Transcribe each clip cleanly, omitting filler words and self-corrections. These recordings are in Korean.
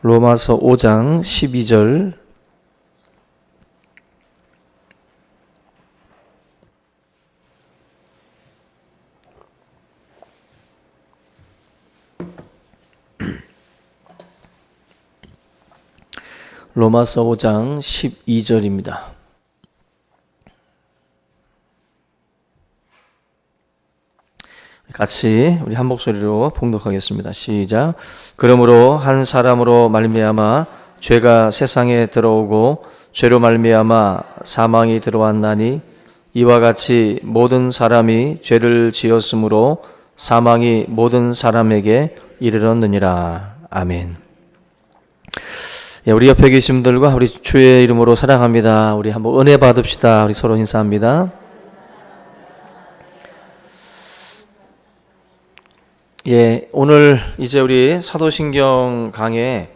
로마서 5장 12절. 로마서 5장 12절입니다. 같이 우리 한 목소리로 봉독하겠습니다. 시작. 그러므로 한 사람으로 말미암아 죄가 세상에 들어오고 죄로 말미암아 사망이 들어왔나니 이와 같이 모든 사람이 죄를 지었으므로 사망이 모든 사람에게 이르렀느니라. 아멘. 우리 옆에 계신 분들과 우리 주의 이름으로 사랑합니다. 우리 한번 은혜 받읍시다. 우리 서로 인사합니다. 오늘 이제 우리 사도신경 강의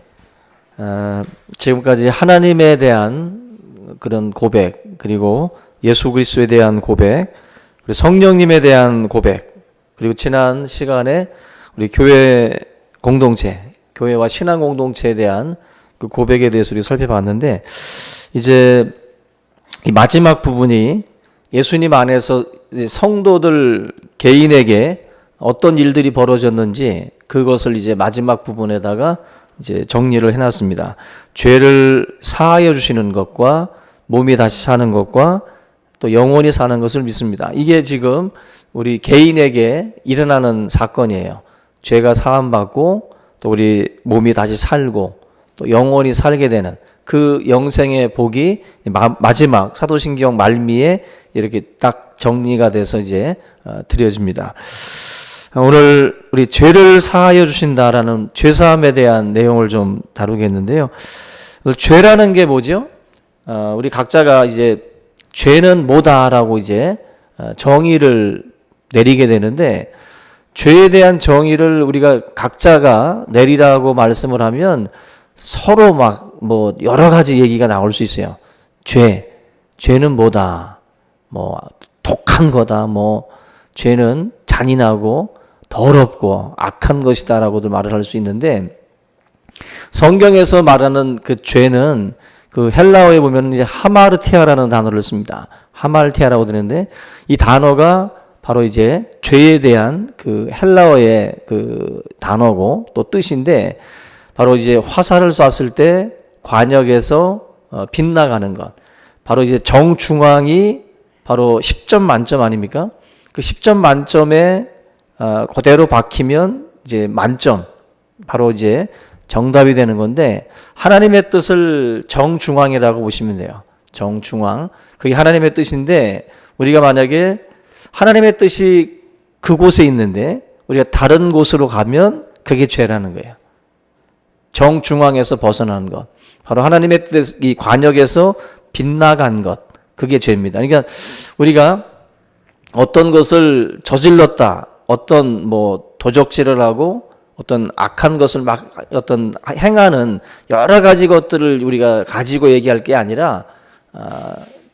지금까지 하나님에 대한 그런 고백, 그리고 예수 그리스도에 대한 고백, 그리고 성령님에 대한 고백, 그리고 지난 시간에 우리 교회 공동체, 교회와 신앙 공동체에 대한 그 고백에 대해서 우리 살펴봤는데, 이제 이 마지막 부분이 예수님 안에서 성도들 개인에게 어떤 일들이 벌어졌는지 그것을 이제 마지막 부분에다가 이제 정리를 해놨습니다. 죄를 사하여 주시는 것과 몸이 다시 사는 것과 또 영원히 사는 것을 믿습니다. 이게 지금 우리 개인에게 일어나는 사건이에요. 죄가 사함받고 또 우리 몸이 다시 살고 또 영원히 살게 되는 그 영생의 복이 마지막 사도신경 말미에 이렇게 딱 정리가 돼서 이제 드려집니다. 오늘 우리 죄를 사하여 주신다라는 죄사함에 대한 내용을 좀 다루겠는데요. 죄라는 게 뭐죠? 우리 각자가 이제 죄는 뭐다라고 이제 정의를 내리게 되는데, 죄에 대한 정의를 우리가 각자가 내리라고 말씀을 하면 서로 막 뭐 여러 가지 얘기가 나올 수 있어요. 죄는 뭐다, 뭐 독한 거다, 뭐 죄는 잔인하고 더럽고 악한 것이다라고도 말을 할 수 있는데, 성경에서 말하는 그 죄는 그 헬라어에 보면 이제 하마르티아라는 단어를 씁니다. 하마르티아라고 되는데, 이 단어가 바로 이제 죄에 대한 그 헬라어의 그 단어고 또 뜻인데, 바로 이제 화살을 쐈을 때 관역에서 빗나가는 것, 바로 이제 정중앙이 바로 10점 만점 아닙니까? 그 10점 만점에 그대로 박히면 이제 만점, 바로 이제 정답이 되는 건데, 하나님의 뜻을 정중앙이라고 보시면 돼요. 정중앙. 그게 하나님의 뜻인데, 우리가 만약에 하나님의 뜻이 그곳에 있는데 우리가 다른 곳으로 가면 그게 죄라는 거예요. 정중앙에서 벗어나는 것, 바로 하나님의 뜻, 이 관역에서 빗나간 것, 그게 죄입니다. 그러니까 우리가 어떤 것을 저질렀다, 어떤 뭐 도적질을 하고 어떤 악한 것을 막 어떤 행하는 여러 가지 것들을 우리가 가지고 얘기할 게 아니라,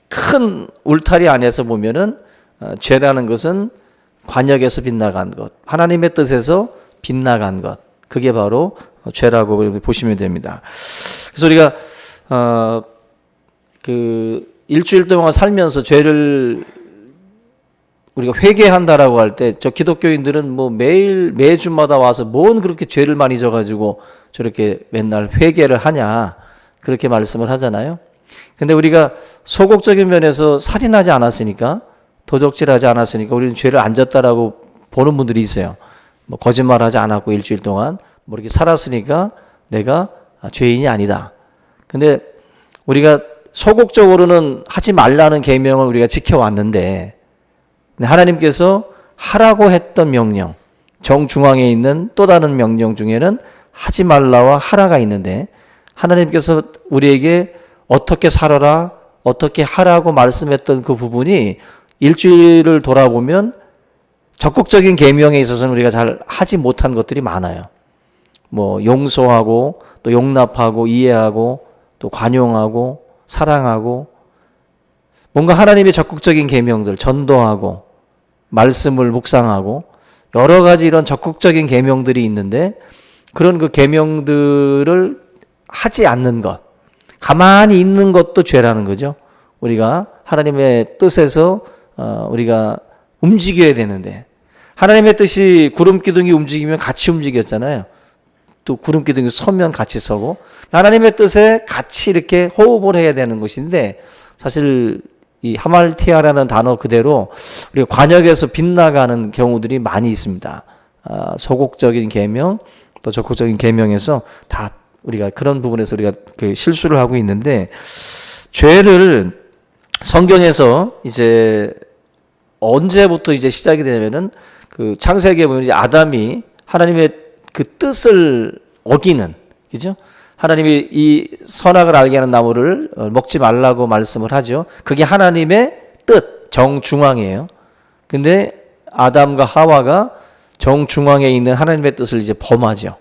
큰 울타리 안에서 보면은 죄라는 것은 관역에서 빗나간 것, 하나님의 뜻에서 빗나간 것, 그게 바로 죄라고 보시면 됩니다. 그래서 우리가 그 일주일 동안 살면서 죄를 우리가 회개한다라고 할 때, 저 기독교인들은 뭐 매주마다 와서 뭔 그렇게 죄를 많이 져가지고 저렇게 맨날 회개를 하냐, 그렇게 말씀을 하잖아요. 근데 우리가 소극적인 면에서 살인하지 않았으니까, 도적질하지 않았으니까 우리는 죄를 안 졌다라고 보는 분들이 있어요. 뭐 거짓말하지 않았고 일주일 동안 뭐 이렇게 살았으니까 내가 죄인이 아니다. 근데 우리가 소극적으로는 하지 말라는 계명을 우리가 지켜왔는데, 하나님께서 하라고 했던 명령, 정중앙에 있는 또 다른 명령 중에는 하지 말라와 하라가 있는데, 하나님께서 우리에게 어떻게 살아라, 어떻게 하라고 말씀했던 그 부분이 일주일을 돌아보면 적극적인 계명에 있어서는 우리가 잘 하지 못한 것들이 많아요. 뭐 용서하고 또 용납하고 이해하고 또 관용하고 사랑하고, 뭔가 하나님의 적극적인 계명들, 전도하고 말씀을 묵상하고 여러 가지 이런 적극적인 계명들이 있는데, 그런 그 계명들을 하지 않는 것, 가만히 있는 것도 죄라는 거죠. 우리가 하나님의 뜻에서 우리가 움직여야 되는데, 하나님의 뜻이 구름 기둥이 움직이면 같이 움직였잖아요. 또 구름 기둥이 서면 같이 서고, 하나님의 뜻에 같이 이렇게 호흡을 해야 되는 것인데, 사실 이 하말티아라는 단어 그대로 우리가 관역에서 빗나가는 경우들이 많이 있습니다. 소극적인 계명, 또 적극적인 계명에서 다 우리가 그런 부분에서 우리가 그 실수를 하고 있는데, 죄를 성경에서 이제 언제부터 이제 시작이 되냐면은 그 창세기에 보면 이제 아담이 하나님의 그 뜻을 어기는, 그죠? 하나님이 이 선악을 알게 하는 나무를 먹지 말라고 말씀을 하죠. 그게 하나님의 뜻, 정중앙이에요. 근데 아담과 하와가 정중앙에 있는 하나님의 뜻을 이제 범하죠.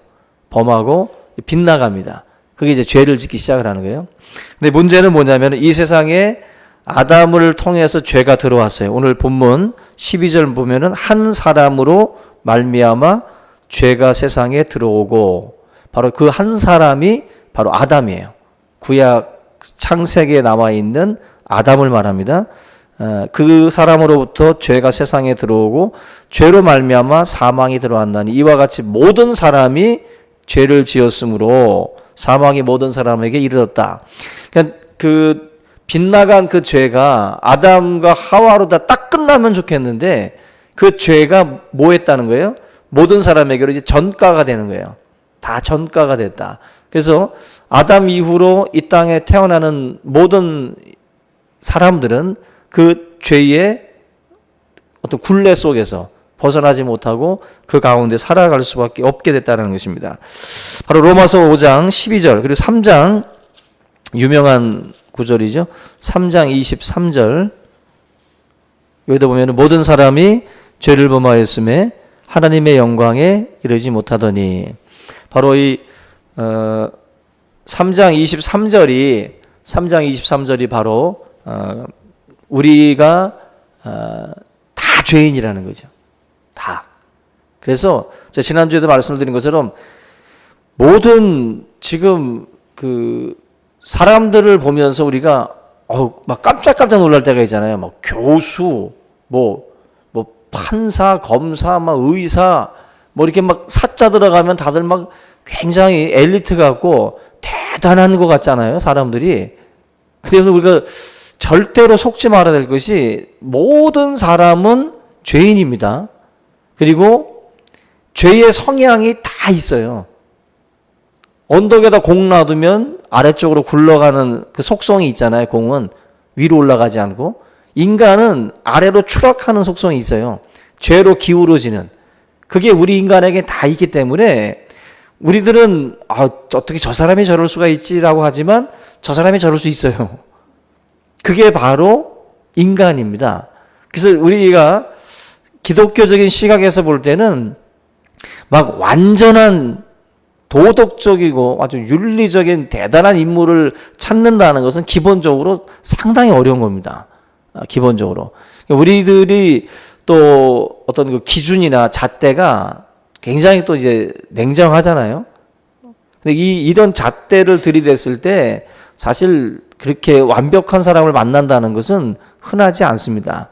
범하고 빗나갑니다. 그게 이제 죄를 짓기 시작을 하는 거예요. 근데 문제는 뭐냐면 이 세상에 아담을 통해서 죄가 들어왔어요. 오늘 본문 12절 보면은 한 사람으로 말미암아 죄가 세상에 들어오고, 바로 그 한 사람이 바로 아담이에요. 구약 창세기에 나와 있는 아담을 말합니다. 그 사람으로부터 죄가 세상에 들어오고 죄로 말미암아 사망이 들어왔나니 이와 같이 모든 사람이 죄를 지었으므로 사망이 모든 사람에게 이르렀다. 그러니까 그 빗나간 그 죄가 아담과 하와로 다 딱 끝나면 좋겠는데, 그 죄가 뭐 했다는 거예요? 모든 사람에게로 이제 전가가 되는 거예요. 다 전가가 됐다. 그래서 아담 이후로 이 땅에 태어나는 모든 사람들은 그 죄의 어떤 굴레 속에서 벗어나지 못하고 그 가운데 살아갈 수밖에 없게 됐다는 것입니다. 바로 로마서 5장 12절 그리고 3장 유명한 구절이죠. 3장 23절 여기다 보면 모든 사람이 죄를 범하였음에 하나님의 영광에 이르지 못하더니, 바로 이 3장 23절이 바로 우리가 다 죄인이라는 거죠. 다. 그래서 제가 지난주에도 말씀을 드린 것처럼 모든 지금 그 사람들을 보면서 우리가 막 깜짝깜짝 놀랄 때가 있잖아요. 막 교수, 뭐 판사, 검사, 막 의사, 뭐 이렇게 막 사자 들어가면 다들 막 굉장히 엘리트 같고 대단한 것 같잖아요, 사람들이. 그래서 우리가 절대로 속지 말아야 될 것이 모든 사람은 죄인입니다. 그리고 죄의 성향이 다 있어요. 언덕에다 공 놔두면 아래쪽으로 굴러가는 그 속성이 있잖아요. 공은 위로 올라가지 않고, 인간은 아래로 추락하는 속성이 있어요. 죄로 기울어지는, 그게 우리 인간에게 다 있기 때문에 우리들은 어떻게 저 사람이 저럴 수가 있지라고 하지만 저 사람이 저럴 수 있어요. 그게 바로 인간입니다. 그래서 우리가 기독교적인 시각에서 볼 때는 막 완전한 도덕적이고 아주 윤리적인 대단한 인물을 찾는다는 것은 기본적으로 상당히 어려운 겁니다. 기본적으로. 우리들이 또 어떤 그 기준이나 잣대가 굉장히 또 이제 냉정하잖아요. 근데 이런 잣대를 들이댔을 때 사실 그렇게 완벽한 사람을 만난다는 것은 흔하지 않습니다.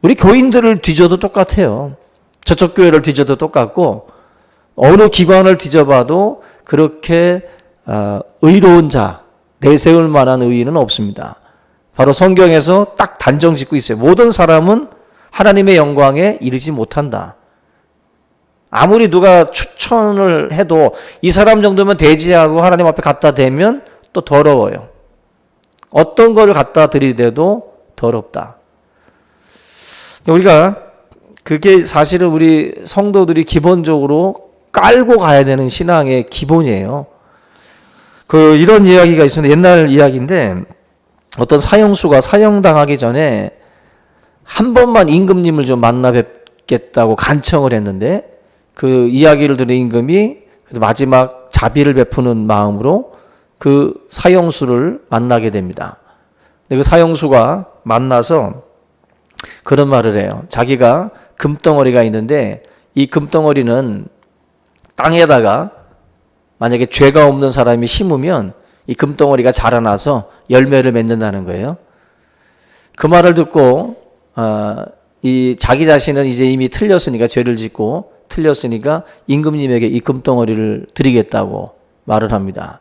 우리 교인들을 뒤져도 똑같아요. 저쪽 교회를 뒤져도 똑같고, 어느 기관을 뒤져봐도 그렇게 의로운 자, 내세울 만한 의인은 없습니다. 바로 성경에서 딱 단정 짓고 있어요. 모든 사람은 하나님의 영광에 이르지 못한다. 아무리 누가 추천을 해도 이 사람 정도면 대지하고 하나님 앞에 갖다 대면 또 더러워요. 어떤 걸 갖다 들이대도 더럽다. 우리가 그게 사실은 우리 성도들이 기본적으로 깔고 가야 되는 신앙의 기본이에요. 이런 이야기가 있습니다. 옛날 이야기인데, 어떤 사형수가 사형당하기 전에 한 번만 임금님을 좀 만나 뵙겠다고 간청을 했는데, 그 이야기를 들은 임금이 마지막 자비를 베푸는 마음으로 그 사형수를 만나게 됩니다. 근데 그 사형수가 만나서 그런 말을 해요. 자기가 금덩어리가 있는데 이 금덩어리는 땅에다가 만약에 죄가 없는 사람이 심으면 이 금덩어리가 자라나서 열매를 맺는다는 거예요. 그 말을 듣고 이 자기 자신은 이제 이미 틀렸으니까, 죄를 짓고 틀렸으니까 임금님에게 이 금덩어리를 드리겠다고 말을 합니다.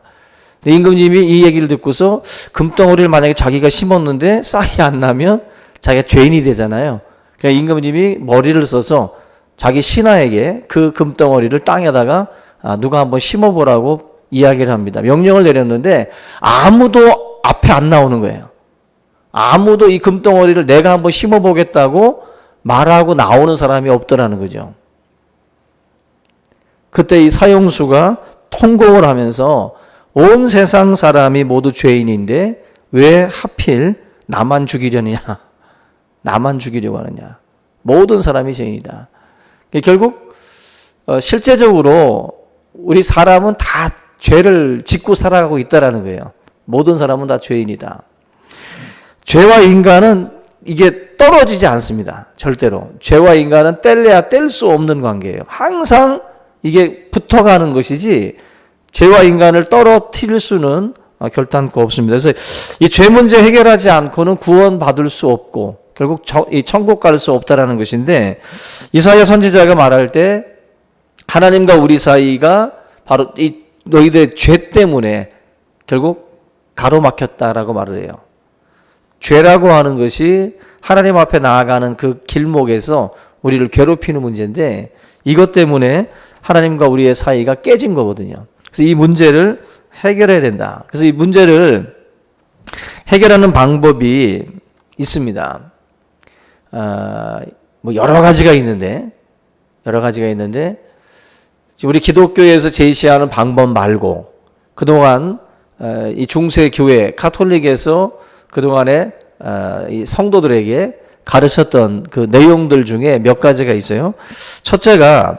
근데 임금님이 이 얘기를 듣고서 금덩어리를 만약에 자기가 심었는데 싹이 안 나면 자기가 죄인이 되잖아요. 그러니까 임금님이 머리를 써서 자기 신하에게 그 금덩어리를 땅에다가 누가 한번 심어보라고 이야기를 합니다. 명령을 내렸는데 아무도 앞에 안 나오는 거예요. 아무도 이 금덩어리를 내가 한번 심어보겠다고 말하고 나오는 사람이 없더라는 거죠. 그때 이 사형수가 통곡을 하면서 온 세상 사람이 모두 죄인인데 왜 하필 나만 죽이려느냐, 나만 죽이려고 하느냐, 모든 사람이 죄인이다. 결국 실제적으로 우리 사람은 다 죄를 짓고 살아가고 있다라는 거예요. 모든 사람은 다 죄인이다. 죄와 인간은 이게 떨어지지 않습니다. 절대로. 죄와 인간은 뗄래야 뗄 수 없는 관계예요. 항상 이게 붙어가는 것이지 죄와 인간을 떨어뜨릴 수는 결단코 없습니다. 그래서 이 죄 문제 해결하지 않고는 구원받을 수 없고 결국 이 천국 갈 수 없다라는 것인데, 이사야 선지자가 말할 때 하나님과 우리 사이가 바로 이 너희들의 죄 때문에 결국 가로막혔다라고 말을 해요. 죄라고 하는 것이 하나님 앞에 나아가는 그 길목에서 우리를 괴롭히는 문제인데, 이것 때문에 하나님과 우리의 사이가 깨진 거거든요. 그래서 이 문제를 해결해야 된다. 그래서 이 문제를 해결하는 방법이 있습니다. 뭐 여러 가지가 있는데 우리 기독교에서 제시하는 방법 말고 그동안 이 중세 교회 카톨릭에서 그동안에 이 성도들에게 가르쳤던 그 내용들 중에 몇 가지가 있어요. 첫째가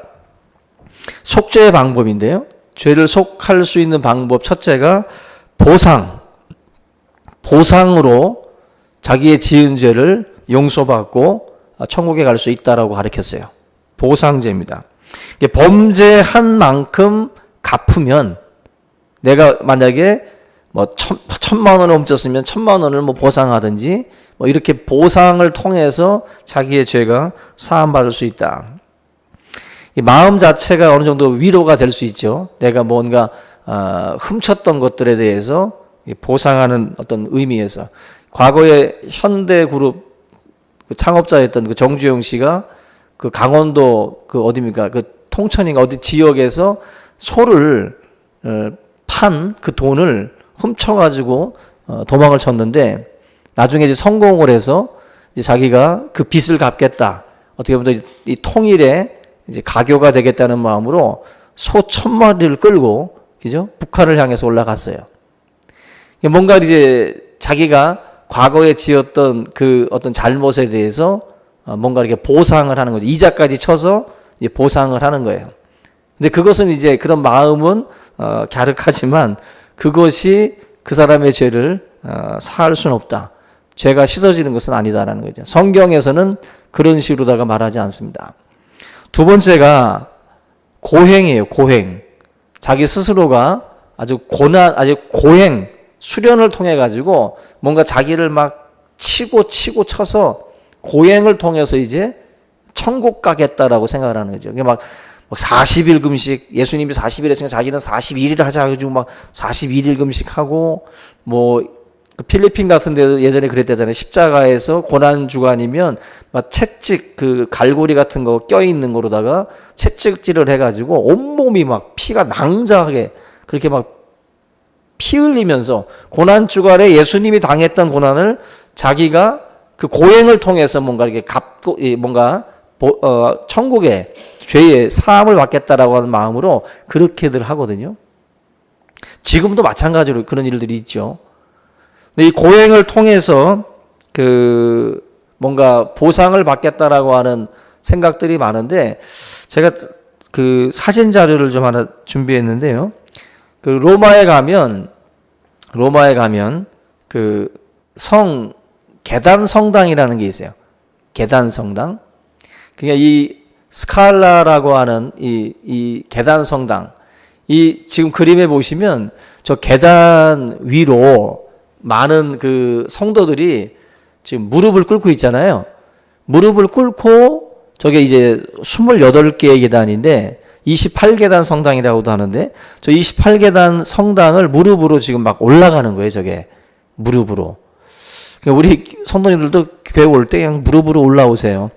속죄의 방법인데요. 죄를 속할 수 있는 방법 첫째가 보상으로 자기의 지은 죄를 용서받고 천국에 갈 수 있다라고 가르쳤어요. 보상제입니다. 범죄한 만큼 갚으면, 내가 만약에 뭐 1,000만 원을 훔쳤으면 1,000만 원을 뭐 보상하든지 뭐 이렇게 보상을 통해서 자기의 죄가 사함받을 수 있다. 이 마음 자체가 어느 정도 위로가 될 수 있죠. 내가 뭔가 훔쳤던 것들에 대해서 보상하는 어떤 의미에서. 과거에 현대그룹 창업자였던 그 정주영 씨가 그 강원도 그 어디입니까? 그 통천인가 어디 지역에서 소를 판 그 돈을 훔쳐가지고 도망을 쳤는데, 나중에 이제 성공을 해서 이제 자기가 그 빚을 갚겠다. 어떻게 보면 이 통일에 이제 가교가 되겠다는 마음으로 소 1,000마리를 끌고, 그죠? 북한을 향해서 올라갔어요. 뭔가 이제 자기가 과거에 지었던 그 어떤 잘못에 대해서 뭔가 이렇게 보상을 하는 거죠. 이자까지 쳐서 이제 보상을 하는 거예요. 근데 그것은 이제 그런 마음은 갸륵하지만 그것이 그 사람의 죄를 사할 수는 없다. 죄가 씻어지는 것은 아니다라는 거죠. 성경에서는 그런 식으로다가 말하지 않습니다. 두 번째가 고행이에요. 고행. 자기 스스로가 아주 고행, 수련을 통해 가지고 뭔가 자기를 막 치고 쳐서 고행을 통해서 이제 천국 가겠다라고 생각을 하는 거죠. 막 40일 금식, 예수님이 40일 했으니까 자기는 42일을 하자 가지고 막 41일 금식하고, 뭐 필리핀 같은 데도 예전에 그랬대잖아요. 십자가에서 고난 주간이면 막 채찍 그 갈고리 같은 거 껴있는 거로다가 채찍질을 해가지고 온몸이 막 피가 낭자하게 그렇게 막 피 흘리면서 고난 주간에 예수님이 당했던 고난을 자기가 그 고행을 통해서 뭔가 이렇게 갚고, 뭔가 천국의 죄의 사함을 받겠다라고 하는 마음으로 그렇게들 하거든요. 지금도 마찬가지로 그런 일들이 있죠. 근데 이 고행을 통해서 그 뭔가 보상을 받겠다라고 하는 생각들이 많은데, 제가 그 사진 자료를 좀 하나 준비했는데요. 그 로마에 가면 그 계단 성당이라는 게 있어요. 계단 성당. 그러니까 이 스칼라라고 하는 이 계단 성당, 이 지금 그림에 보시면 저 계단 위로 많은 그 성도들이 지금 무릎을 꿇고 있잖아요. 무릎을 꿇고 저게 이제 28개의 계단인데 28계단 성당이라고도 하는데 저 28계단 성당을 무릎으로 지금 막 올라가는 거예요. 저게 무릎으로. 우리 성도님들도 교회 올 때 그냥 무릎으로 올라오세요.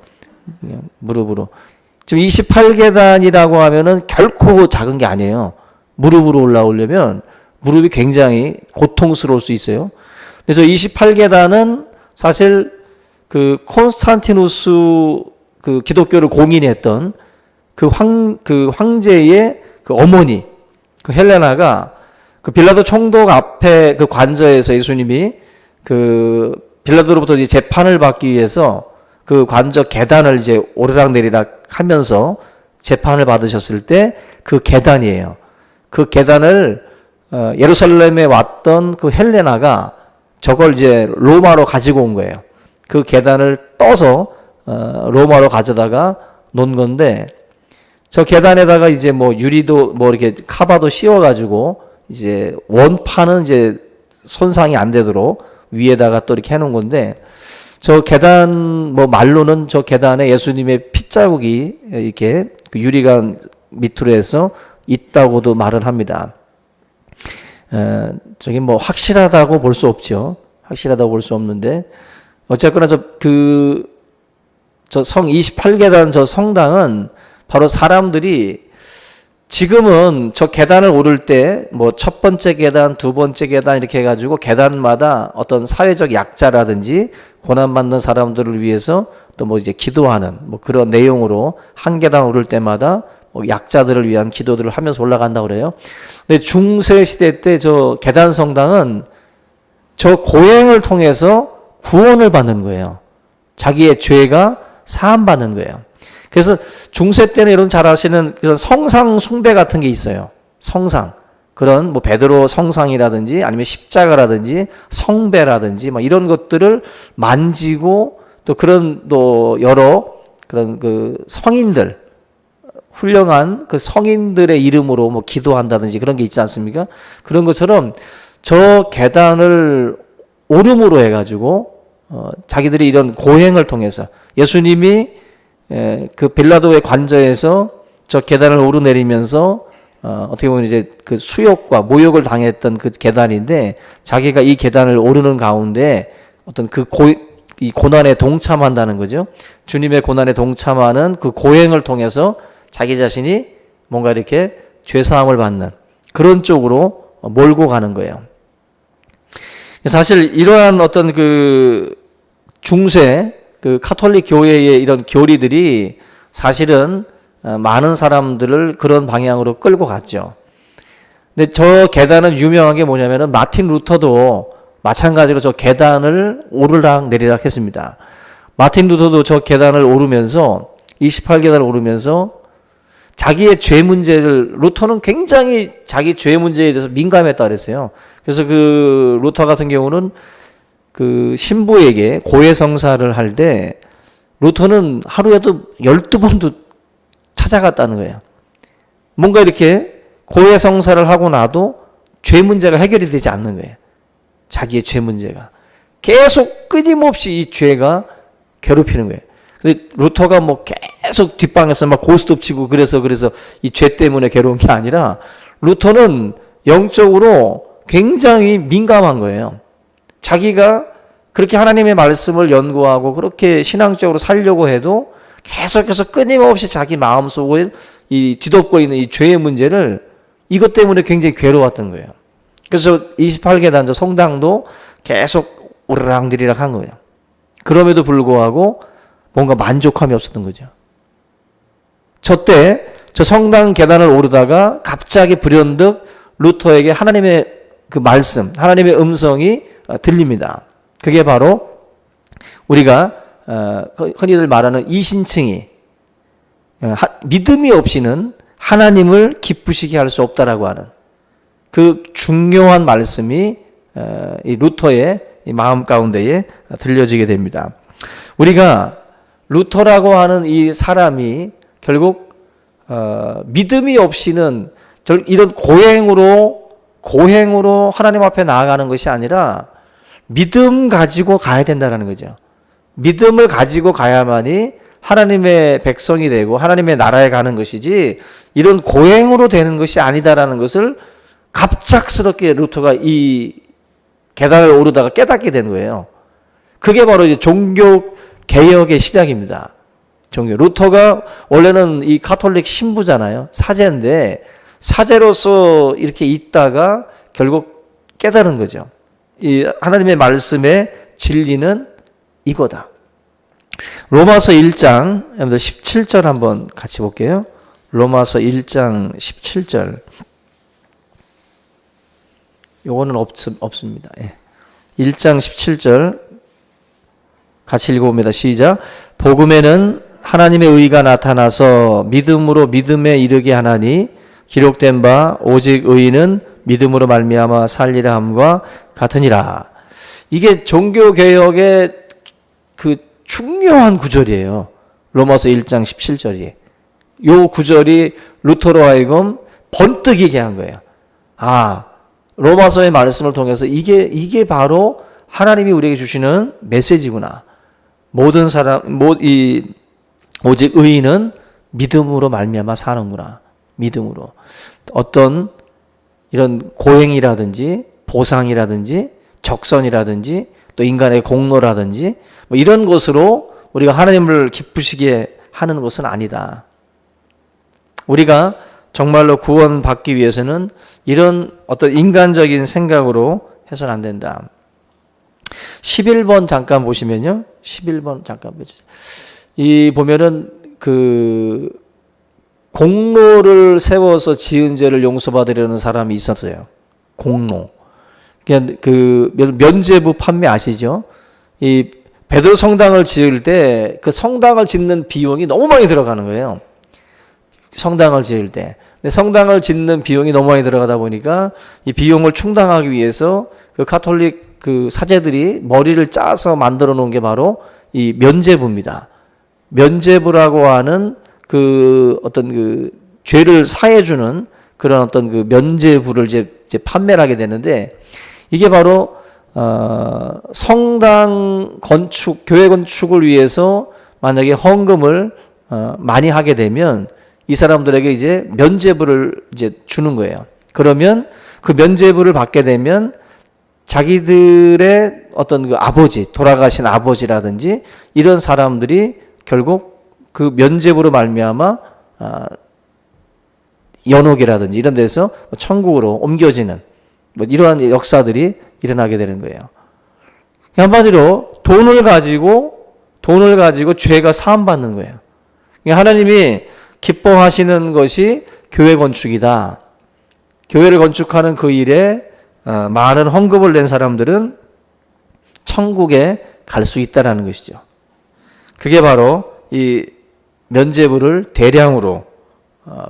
그냥 무릎으로. 지금 28계단이라고 하면은 결코 작은 게 아니에요. 무릎으로 올라오려면 무릎이 굉장히 고통스러울 수 있어요. 그래서 28계단은 사실 그 콘스탄티누스 그 기독교를 공인했던 그 황제의 그 어머니, 그 헬레나가 그 빌라도 총독 앞에 그 관저에서 예수님이 그 빌라도로부터 이제 재판을 받기 위해서 그 관저 계단을 이제 오르락내리락 하면서 재판을 받으셨을 때 그 계단이에요. 그 계단을 예루살렘에 왔던 그 헬레나가 저걸 이제 로마로 가지고 온 거예요. 그 계단을 떠서 로마로 가져다가 놓은 건데 저 계단에다가 이제 뭐 유리도 뭐 이렇게 카바도 씌워가지고 이제 원판은 이제 손상이 안 되도록 위에다가 또 이렇게 해놓은 건데 저 계단 뭐 말로는 저 계단에 예수님의 핏자국이 이렇게 그 유리관 밑으로 해서 있다고도 말을 합니다. 저게 뭐 확실하다고 볼 수 없죠. 확실하다고 볼 수 없는데 어쨌거나 저 성 28계단 저 성당은 바로 사람들이 지금은 저 계단을 오를 때 뭐 첫 번째 계단, 두 번째 계단 이렇게 해가지고 계단마다 어떤 사회적 약자라든지 고난받는 사람들을 위해서 또 뭐 이제 기도하는 뭐 그런 내용으로 한 계단 오를 때마다 뭐 약자들을 위한 기도들을 하면서 올라간다고 그래요. 근데 중세 시대 때 저 계단 성당은 저 고행을 통해서 구원을 받는 거예요. 자기의 죄가 사함받는 거예요. 그래서 중세 때는 이런 잘 아시는 그런 성상 숭배 같은 게 있어요. 성상. 그런 뭐 베드로 성상이라든지 아니면 십자가라든지 성배라든지 막 이런 것들을 만지고 또 그런 또 여러 그런 그 성인들 훌륭한 그 성인들의 이름으로 뭐 기도한다든지 그런 게 있지 않습니까? 그런 것처럼 저 계단을 오름으로 해가지고 자기들이 이런 고행을 통해서 예수님이 그 빌라도의 관저에서 저 계단을 오르내리면서 어떻게 보면 이제 그 수욕과 모욕을 당했던 그 계단인데 자기가 이 계단을 오르는 가운데 어떤 이 고난에 동참한다는 거죠. 주님의 고난에 동참하는 그 고행을 통해서 자기 자신이 뭔가 이렇게 죄사함을 받는 그런 쪽으로 몰고 가는 거예요. 사실 이러한 어떤 그 중세 그 카톨릭 교회의 이런 교리들이 사실은 많은 사람들을 그런 방향으로 끌고 갔죠. 근데 저 계단은 유명한 게 뭐냐면은 마틴 루터도 마찬가지로 저 계단을 오르락 내리락 했습니다. 마틴 루터도 저 계단을 오르면서 28계단을 오르면서 자기의 죄 문제를 루터는 굉장히 자기 죄 문제에 대해서 민감했다 그랬어요. 그래서 그 루터 같은 경우는 그 신부에게 고해성사를 할 때 루터는 하루에도 12번도 찾아갔다는 거예요. 뭔가 이렇게 고해성사를 하고 나도 죄 문제가 해결이 되지 않는 거예요. 자기의 죄 문제가. 계속 끊임없이 이 죄가 괴롭히는 거예요. 근데 루터가 뭐 계속 뒷방에서 막 고스톱 치고 그래서 이 죄 때문에 괴로운 게 아니라 루터는 영적으로 굉장히 민감한 거예요. 자기가 그렇게 하나님의 말씀을 연구하고 그렇게 신앙적으로 살려고 해도 계속해서 끊임없이 자기 마음속을 이 뒤덮고 있는 이 죄의 문제를 이것 때문에 굉장히 괴로웠던 거예요. 그래서 28계단 저 성당도 계속 오르락내리락 한 거예요. 그럼에도 불구하고 뭔가 만족함이 없었던 거죠. 저 성당 계단을 오르다가 갑자기 불현듯 루터에게 하나님의 그 말씀, 하나님의 음성이 들립니다. 그게 바로 우리가 흔히들 말하는 이신칭의 믿음이 없이는 하나님을 기쁘시게 할 수 없다라고 하는 그 중요한 말씀이 이 루터의 이 마음 가운데에 들려지게 됩니다. 우리가 루터라고 하는 이 사람이 결국 믿음이 없이는 이런 고행으로 하나님 앞에 나아가는 것이 아니라 믿음 가지고 가야 된다는 거죠. 믿음을 가지고 가야만이 하나님의 백성이 되고 하나님의 나라에 가는 것이지 이런 고행으로 되는 것이 아니다라는 것을 갑작스럽게 루터가 이 계단을 오르다가 깨닫게 된 거예요. 그게 바로 이제 종교 개혁의 시작입니다. 루터가 원래는 이 가톨릭 신부잖아요. 사제인데 사제로서 이렇게 있다가 결국 깨달은 거죠. 이 하나님의 말씀의 진리는 이거다. 로마서 1장 여러분들 17절 한번 같이 볼게요. 로마서 1장 17절. 요거는 없습니다. 예. 1장 17절 같이 읽어봅니다. 시작. 복음에는 하나님의 의가 나타나서 믿음으로 믿음에 이르게 하나니 기록된 바 오직 의인은 믿음으로 말미암아 살리라 함과 같으니라. 이게 종교개혁의 그 중요한 구절이에요. 로마서 1장 17절이. 요 구절이 루터로 하여금 번뜩이게 한 거예요. 아, 로마서의 말씀을 통해서 이게 바로 하나님이 우리에게 주시는 메시지구나. 모든 사람, 오직 의인은 믿음으로 말미암아 사는구나. 믿음으로. 어떤 이런 고행이라든지 보상이라든지 적선이라든지 또 인간의 공로라든지 뭐 이런 것으로 우리가 하나님을 기쁘시게 하는 것은 아니다. 우리가 정말로 구원받기 위해서는 이런 어떤 인간적인 생각으로 해서는 안 된다. 11번 잠깐 보시면요. 11번 잠깐 보시죠. 이 보면은 그 공로를 세워서 지은 죄를 용서받으려는 사람이 있었어요. 공로. 그냥 그 면죄부 판매 아시죠? 이 베드로 성당을 지을 때 그 성당을 짓는 비용이 너무 많이 들어가는 거예요. 성당을 지을 때. 근데 성당을 짓는 비용이 너무 많이 들어가다 보니까 이 비용을 충당하기 위해서 그 가톨릭 그 사제들이 머리를 짜서 만들어 놓은 게 바로 이 면죄부입니다. 면죄부라고 하는 그 어떤 그 죄를 사해주는 그런 어떤 그 면죄부를 이제 판매를 하게 되는데 이게 바로 성당 건축, 교회 건축을 위해서 만약에 헌금을 많이 하게 되면 이 사람들에게 이제 면죄부를 이제 주는 거예요. 그러면 그 면죄부를 받게 되면 자기들의 어떤 그 아버지, 돌아가신 아버지라든지 이런 사람들이 결국 그 면죄부로 말미암아 연옥이라든지 이런 데서 천국으로 옮겨지는 뭐 이러한 역사들이 일어나게 되는 거예요. 한마디로 돈을 가지고 죄가 사함받는 거예요. 하나님이 기뻐하시는 것이 교회 건축이다. 교회를 건축하는 그 일에 많은 헌금을 낸 사람들은 천국에 갈 수 있다라는 것이죠. 그게 바로 이 면죄부를 대량으로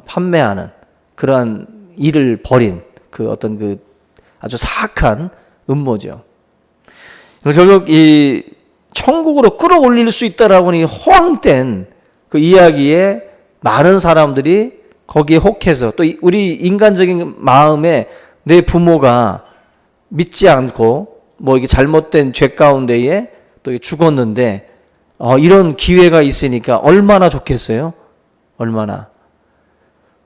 판매하는 그러한 일을 벌인 그 어떤 그 아주 사악한 음모죠. 결국 이 천국으로 끌어올릴 수 있다라고 하는 이 허황된 그 이야기에 많은 사람들이 거기에 혹해서 또 우리 인간적인 마음에 내 부모가 믿지 않고 뭐 이게 잘못된 죄 가운데에 또 죽었는데 이런 기회가 있으니까 얼마나 좋겠어요? 얼마나.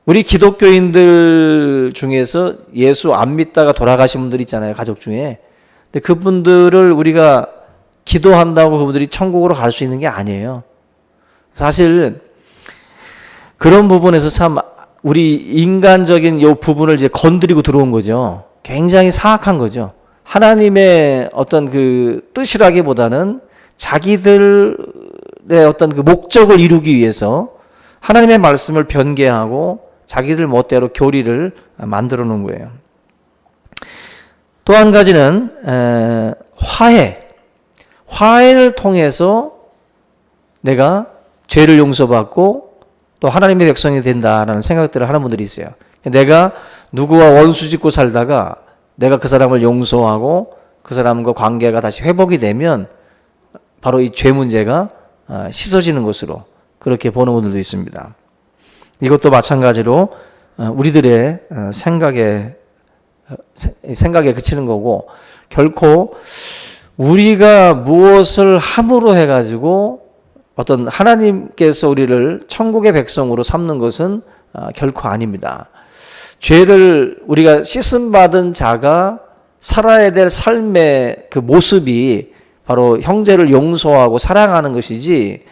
우리 기독교인들 중에서 예수 안 믿다가 돌아가신 분들 있잖아요. 가족 중에. 근데 그분들을 우리가 기도한다고 그분들이 천국으로 갈 수 있는 게 아니에요. 사실 그런 부분에서 참 우리 인간적인 요 부분을 이제 건드리고 들어온 거죠. 굉장히 사악한 거죠. 하나님의 어떤 그 뜻이라기보다는 자기들의 어떤 그 목적을 이루기 위해서 하나님의 말씀을 변개하고 자기들 멋대로 교리를 만들어 놓은 거예요. 또 한 가지는 화해를 통해서 내가 죄를 용서받고 또 하나님의 백성이 된다라는 생각들을 하는 분들이 있어요. 내가 누구와 원수 짓고 살다가 내가 그 사람을 용서하고 그 사람과 관계가 다시 회복이 되면 바로 이 죄 문제가 씻어지는 것으로 그렇게 보는 분들도 있습니다. 이것도 마찬가지로 우리들의 생각에 그치는 거고, 결코 우리가 무엇을 함으로 해가지고 어떤 하나님께서 우리를 천국의 백성으로 삼는 것은 결코 아닙니다. 죄를 우리가 씻음받은 자가 살아야 될 삶의 그 모습이 바로 형제를 용서하고 사랑하는 것이지,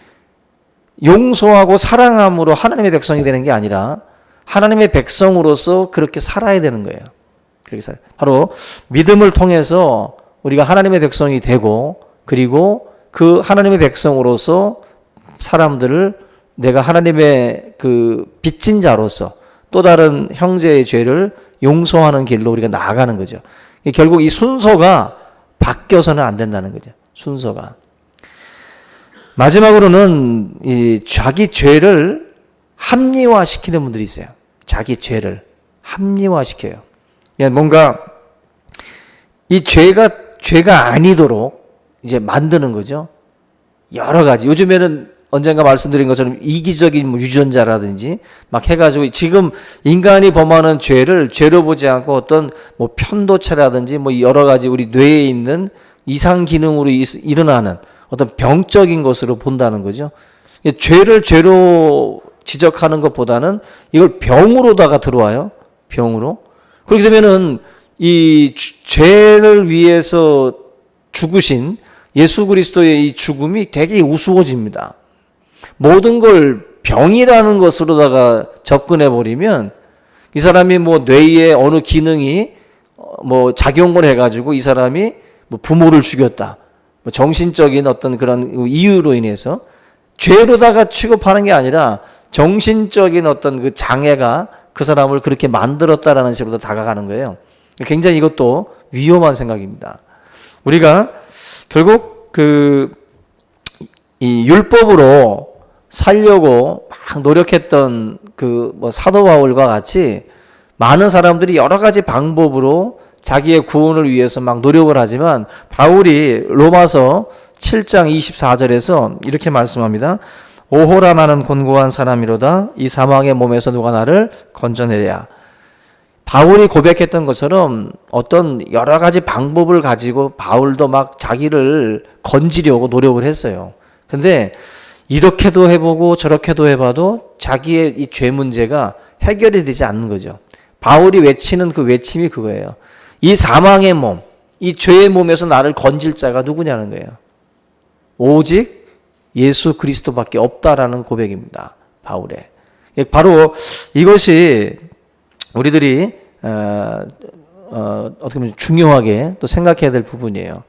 용서하고 사랑함으로 하나님의 백성이 되는 게 아니라 하나님의 백성으로서 그렇게 살아야 되는 거예요. 그래서 바로 믿음을 통해서 우리가 하나님의 백성이 되고, 그리고 그 하나님의 백성으로서 사람들을 내가 하나님의 그 빚진 자로서 또 다른 형제의 죄를 용서하는 길로 우리가 나아가는 거죠. 결국 이 순서가 바뀌어서는 안 된다는 거죠. 순서가. 마지막으로는 이 자기 죄를 합리화시키는 분들이 있어요. 자기 죄를 합리화시켜요. 뭔가 이 죄가 아니도록 이제 만드는 거죠. 여러 가지. 요즘에는 언젠가 말씀드린 것처럼 이기적인 유전자라든지 막 해가지고 지금 인간이 범하는 죄를 죄로 보지 않고 어떤 뭐 편도체라든지 뭐 여러 가지 우리 뇌에 있는 이상 기능으로 일어나는 어떤 병적인 것으로 본다는 거죠. 죄를 죄로 지적하는 것보다는 이걸 병으로다가 들어와요. 병으로. 그렇게 되면은 이 죄를 위해서 죽으신 예수 그리스도의 이 죽음이 되게 우스워집니다. 모든 걸 병이라는 것으로다가 접근해 버리면 이 사람이 뭐 뇌의 어느 기능이 뭐 작용을 해가지고 이 사람이 뭐 부모를 죽였다, 뭐 정신적인 어떤 그런 이유로 인해서 죄로다가 취급하는 게 아니라 정신적인 어떤 그 장애가 그 사람을 그렇게 만들었다라는 식으로 다가가는 거예요. 굉장히 이것도 위험한 생각입니다. 우리가 결국 이 율법으로 살려고 막 노력했던 그 뭐 사도 바울과 같이 많은 사람들이 여러 가지 방법으로 자기의 구원을 위해서 막 노력을 하지만, 바울이 로마서 7장 24절에서 이렇게 말씀합니다. 오호라 나는 곤고한 사람이로다. 이 사망의 몸에서 누가 나를 건져내랴. 바울이 고백했던 것처럼 어떤 여러 가지 방법을 가지고 바울도 막 자기를 건지려고 노력을 했어요. 근데 이렇게도 해보고 저렇게도 해봐도 자기의 이 죄 문제가 해결이 되지 않는 거죠. 바울이 외치는 그 외침이 그거예요. 이 사망의 몸, 이 죄의 몸에서 나를 건질 자가 누구냐는 거예요. 오직 예수 그리스도밖에 없다라는 고백입니다. 바울의. 바로 이것이 우리들이 어떻게 보면 중요하게 또 생각해야 될 부분이에요.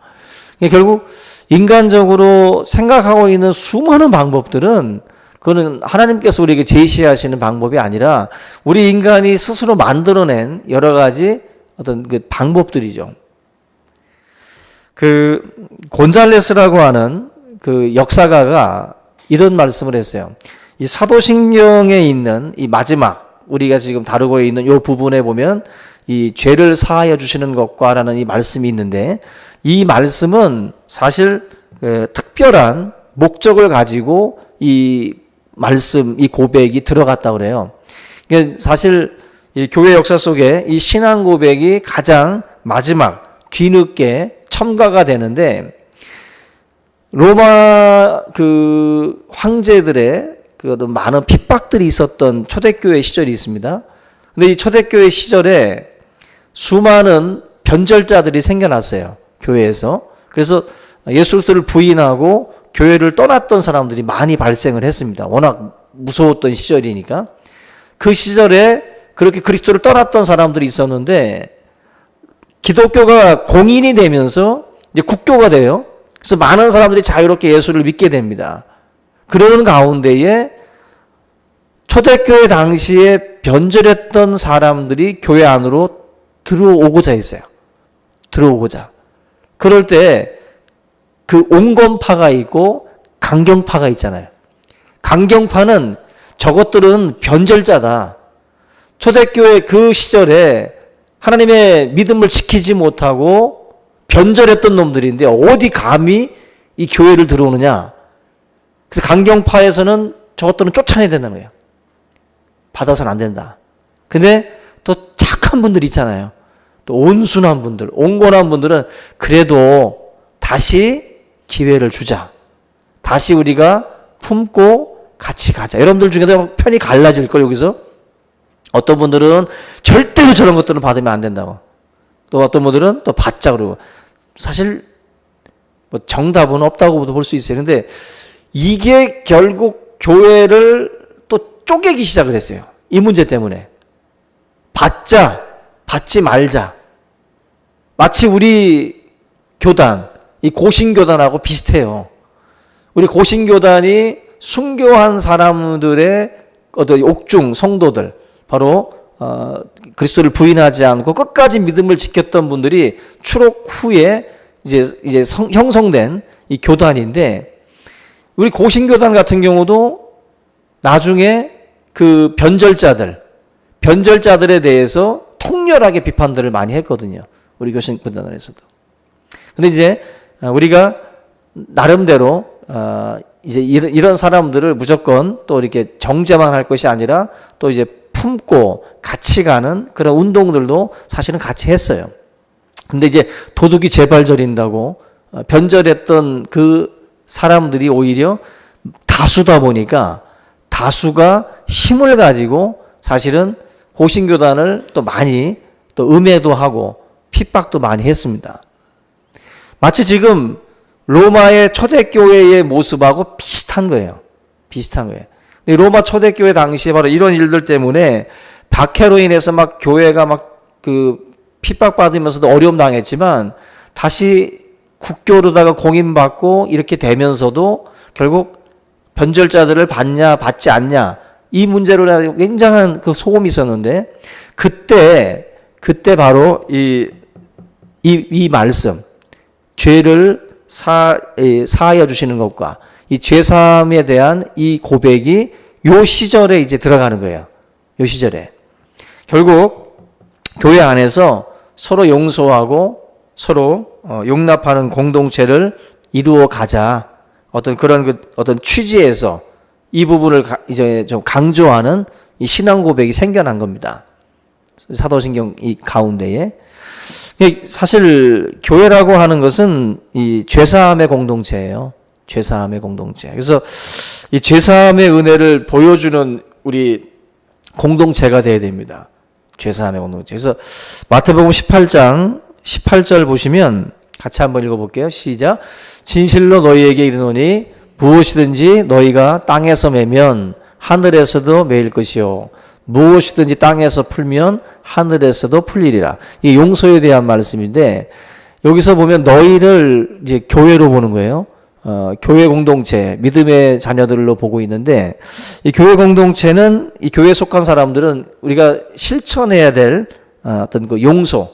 결국 인간적으로 생각하고 있는 수많은 방법들은 그거는 하나님께서 우리에게 제시하시는 방법이 아니라 우리 인간이 스스로 만들어낸 여러 가지 어떤 그 방법들이죠. 그 곤잘레스라고 하는 그 역사가가 이런 말씀을 했어요. 이 사도신경에 있는 이 마지막 우리가 지금 다루고 있는 이 부분에 보면 이 죄를 사하여 주시는 것과라는 이 말씀이 있는데, 이 말씀은 사실 특별한 목적을 가지고 이 말씀, 이 고백이 들어갔다고 그래요. 사실 이 교회 역사 속에 이 신앙 고백이 가장 마지막 뒤늦게 첨가가 되는데, 로마 그 황제들의 그 많은 핍박들이 있었던 초대교회 시절이 있습니다. 근데 이 초대교회 시절에 수많은 변절자들이 생겨났어요. 교회에서. 그래서 예수 그리스도를 부인하고 교회를 떠났던 사람들이 많이 발생을 했습니다. 워낙 무서웠던 시절이니까. 그 시절에 그렇게 그리스도를 떠났던 사람들이 있었는데, 기독교가 공인이 되면서 이제 국교가 돼요. 그래서 많은 사람들이 자유롭게 예수를 믿게 됩니다. 그러는 가운데에 초대교회 당시에 변절했던 사람들이 교회 안으로 들어오고자 했어요. 들어오고자. 그럴 때 그 온건파가 있고 강경파가 있잖아요. 강경파는 저것들은 변절자다. 초대교회 그 시절에 하나님의 믿음을 지키지 못하고 변절했던 놈들인데 어디 감히 이 교회를 들어오느냐. 그래서 강경파에서는 저것들은 쫓아내야 된다는 거예요. 받아서는 안 된다. 근데 또 착한 분들 있잖아요. 또 온순한 분들, 온건한 분들은 그래도 다시 기회를 주자. 다시 우리가 품고 같이 가자. 여러분들 중에도 편이 갈라질걸, 여기서. 어떤 분들은 절대로 저런 것들은 받으면 안 된다고. 또 어떤 분들은 또 받자 그러고. 사실 뭐 정답은 없다고도 볼 수 있어요. 근데 이게 결국 교회를 또 쪼개기 시작을 했어요. 이 문제 때문에. 받자, 받지 말자. 마치 우리 교단, 이 고신교단하고 비슷해요. 우리 고신교단이 순교한 사람들의 어떤 옥중 성도들, 바로 그리스도를 부인하지 않고 끝까지 믿음을 지켰던 분들이 추록 후에 이제 형성된 이 교단인데, 우리 고신교단 같은 경우도 나중에 그 변절자들에 대해서 통렬하게 비판들을 많이 했거든요. 우리 고신교단에서도. 근데 이제 우리가 나름대로 이제 이런 사람들을 무조건 또 이렇게 정죄만 할 것이 아니라 또 이제 품고 같이 가는 그런 운동들도 사실은 같이 했어요. 근데 이제 도둑이 재발저린다고 변절했던 그 사람들이 오히려 다수다 보니까 다수가 힘을 가지고 사실은 고신교단을 또 많이 또 음해도 하고 핍박도 많이 했습니다. 마치 지금 로마의 초대교회의 모습하고 비슷한 거예요. 비슷한 거예요. 로마 초대교회 당시에 바로 이런 일들 때문에 박해로 인해서 막 교회가 막 그 핍박받으면서도 어려움 당했지만 다시 국교로다가 공인받고 이렇게 되면서도 결국 변절자들을 받냐 받지 않냐 이 문제로 굉장한 그 소음이 있었는데, 그때 바로 이 말씀, 죄를 사하여 주시는 것과 이 죄사함에 대한 이 고백이 요 시절에 이제 들어가는 거예요. 요 시절에. 결국 교회 안에서 서로 용서하고 서로 용납하는 공동체를 이루어 가자. 어떤 그런 어떤 취지에서 이 부분을 이제 좀 강조하는 이 신앙 고백이 생겨난 겁니다. 사도신경 이 가운데에. 사실 교회라고 하는 것은 이 죄사함의 공동체예요. 죄사함의 공동체. 그래서 이 죄사함의 은혜를 보여주는 우리 공동체가 되어야 됩니다. 죄사함의 공동체. 그래서 마태복음 18장 18절 보시면 같이 한번 읽어볼게요. 시작. 진실로 너희에게 이르노니 무엇이든지 너희가 땅에서 매면 하늘에서도 매일 것이요 무엇이든지 땅에서 풀면 하늘에서도 풀리리라. 이게 용서에 대한 말씀인데, 여기서 보면 너희를 이제 교회로 보는 거예요. 교회 공동체, 믿음의 자녀들로 보고 있는데, 이 교회 공동체는 이 교회에 속한 사람들은 우리가 실천해야 될 어떤 그 용서,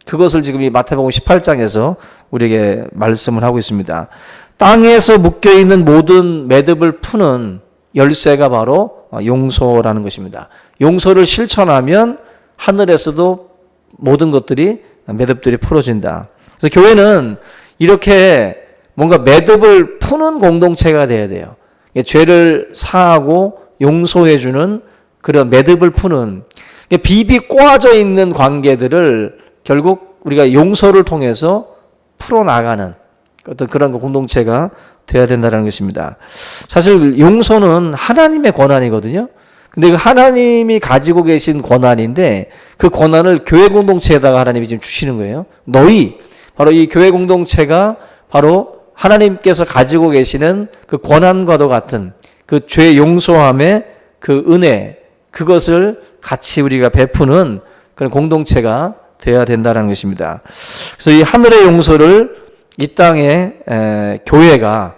그것을 지금 이 마태복음 18장에서 우리에게 말씀을 하고 있습니다. 땅에서 묶여있는 모든 매듭을 푸는 열쇠가 바로 용서라는 것입니다. 용서를 실천하면 하늘에서도 모든 것들이, 매듭들이 풀어진다. 그래서 교회는 이렇게 뭔가 매듭을 푸는 공동체가 돼야 돼요. 죄를 사하고 용서해주는 그런 매듭을 푸는, 비비 꼬아져 있는 관계들을 결국 우리가 용서를 통해서 풀어나가는 어떤 그런 공동체가 돼야 된다는 것입니다. 사실 용서는 하나님의 권한이거든요. 근데 그 하나님이 가지고 계신 권한인데, 그 권한을 교회 공동체에다가 하나님이 지금 주시는 거예요. 바로 이 교회 공동체가 바로 하나님께서 가지고 계시는 그 권한과도 같은 그 죄 용서함의 그 은혜, 그것을 같이 우리가 베푸는 그런 공동체가 되어야 된다는 것입니다. 그래서 이 하늘의 용서를 이 땅에 교회가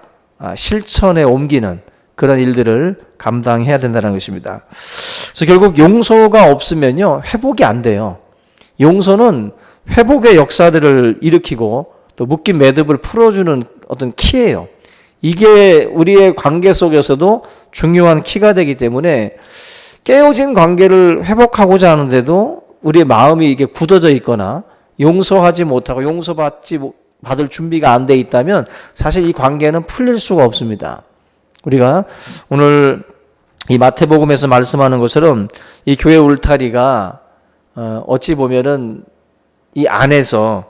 실천에 옮기는 그런 일들을 감당해야 된다는 것입니다. 그래서 결국 용서가 없으면요, 회복이 안 돼요. 용서는 회복의 역사들을 일으키고 또 묶인 매듭을 풀어주는 어떤 키예요. 이게 우리의 관계 속에서도 중요한 키가 되기 때문에 깨어진 관계를 회복하고자 하는데도 우리의 마음이 이게 굳어져 있거나 용서하지 못하고 받을 준비가 안 돼 있다면 사실 이 관계는 풀릴 수가 없습니다. 우리가 오늘 이 마태복음에서 말씀하는 것처럼 이 교회 울타리가 어찌 보면은 이 안에서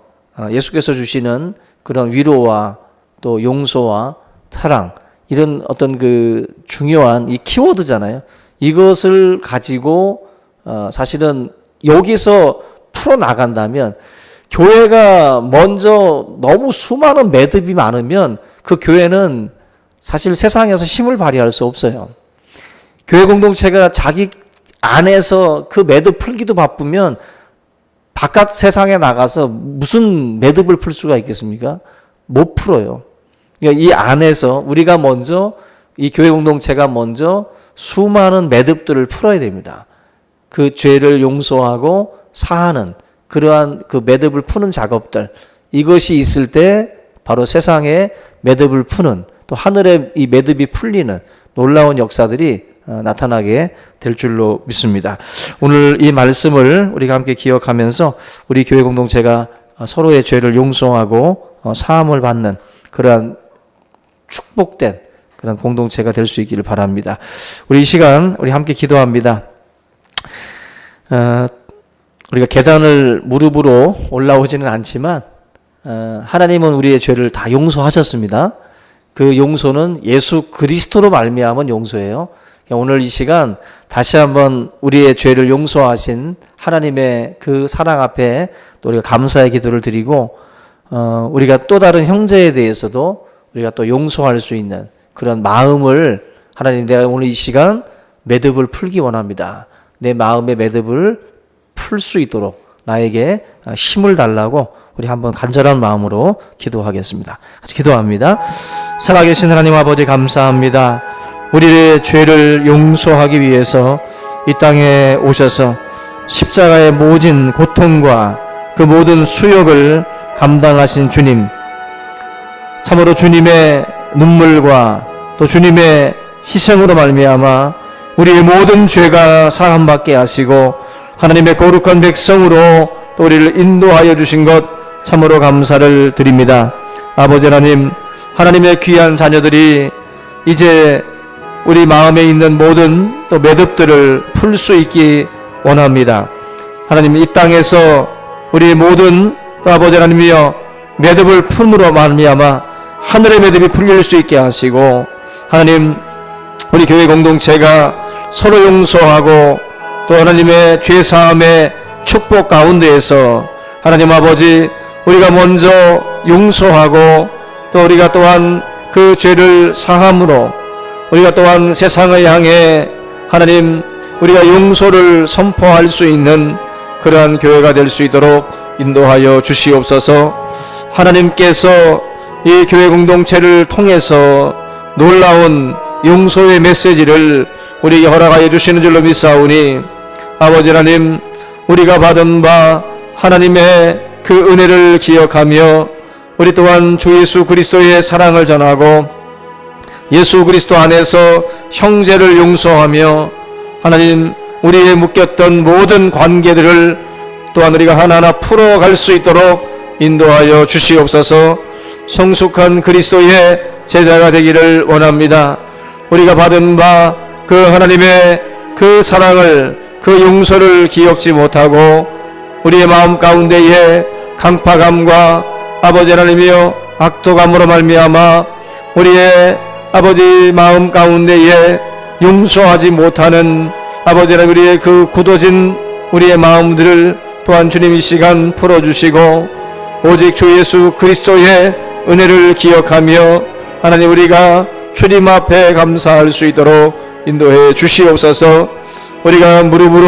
예수께서 주시는 그런 위로와 또 용서와 사랑, 이런 어떤 그 중요한 이 키워드잖아요. 이것을 가지고 사실은 여기서 풀어나간다면, 교회가 먼저 너무 수많은 매듭이 많으면 그 교회는 사실 세상에서 힘을 발휘할 수 없어요. 교회 공동체가 자기 안에서 그 매듭 풀기도 바쁘면 바깥 세상에 나가서 무슨 매듭을 풀 수가 있겠습니까? 못 풀어요. 그러니까 이 안에서 우리가 먼저, 이 교회 공동체가 먼저 수많은 매듭들을 풀어야 됩니다. 그 죄를 용서하고 사하는 그러한 그 매듭을 푸는 작업들, 이것이 있을 때 바로 세상에 매듭을 푸는, 또 하늘에 이 매듭이 풀리는 놀라운 역사들이 나타나게 될 줄로 믿습니다. 오늘 이 말씀을 우리가 함께 기억하면서 우리 교회 공동체가 서로의 죄를 용서하고 사함을 받는 그러한 축복된 그런 공동체가 될 수 있기를 바랍니다. 우리 이 시간 우리 함께 기도합니다. 우리가 계단을 무릎으로 올라오지는 않지만 하나님은 우리의 죄를 다 용서하셨습니다. 그 용서는 예수 그리스도로 말미암은 용서예요. 오늘 이 시간 다시 한번 우리의 죄를 용서하신 하나님의 그 사랑 앞에 또 우리가 감사의 기도를 드리고, 우리가 또 다른 형제에 대해서도 우리가 또 용서할 수 있는 그런 마음을, 하나님, 내가 오늘 이 시간 매듭을 풀기 원합니다. 내 마음의 매듭을 풀 수 있도록 나에게 힘을 달라고 우리 한번 간절한 마음으로 기도하겠습니다. 같이 기도합니다. 살아계신 하나님 아버지, 감사합니다. 우리의 죄를 용서하기 위해서 이 땅에 오셔서 십자가의 모진 고통과 그 모든 수욕을 감당하신 주님, 참으로 주님의 눈물과 또 주님의 희생으로 말미암아 우리의 모든 죄가 사함받게 하시고 하나님의 거룩한 백성으로 또 우리를 인도하여 주신 것 참으로 감사를 드립니다. 아버지 하나님, 하나님의 귀한 자녀들이 이제 우리 마음에 있는 모든 또 매듭들을 풀 수 있기 원합니다. 하나님, 이 땅에서 우리의 모든 또 아버지 하나님이여 매듭을 품으로 말미암아 하늘의 매듭이 풀릴 수 있게 하시고, 하나님, 우리 교회 공동체가 서로 용서하고 또 하나님의 죄사함의 축복 가운데에서 하나님 아버지, 우리가 먼저 용서하고 또 우리가 또한 그 죄를 사함으로 우리가 또한 세상을 향해 하나님, 우리가 용서를 선포할 수 있는 그러한 교회가 될 수 있도록 인도하여 주시옵소서. 하나님께서 이 교회 공동체를 통해서 놀라운 용서의 메시지를 우리에게 허락하여 주시는 줄로 믿사오니, 아버지 하나님, 우리가 받은 바 하나님의 그 은혜를 기억하며 우리 또한 주 예수 그리스도의 사랑을 전하고 예수 그리스도 안에서 형제를 용서하며 하나님, 우리의 묶였던 모든 관계들을 또한 우리가 하나하나 풀어갈 수 있도록 인도하여 주시옵소서. 성숙한 그리스도의 제자가 되기를 원합니다. 우리가 받은 바 그 하나님의 그 사랑을, 그 용서를 기억지 못하고 우리의 마음 가운데에 강파감과 아버지 하나님이여 악도감으로 말미암아 우리의 아버지 마음 가운데에 용서하지 못하는 아버지 하나님, 우리의 그 굳어진 우리의 마음들을 또한 주님 이 시간 풀어주시고 오직 주 예수 그리스도의 은혜를 기억하며 하나님, 우리가 주님 앞에 감사할 수 있도록 인도해 주시옵소서. 우리가 무릎으로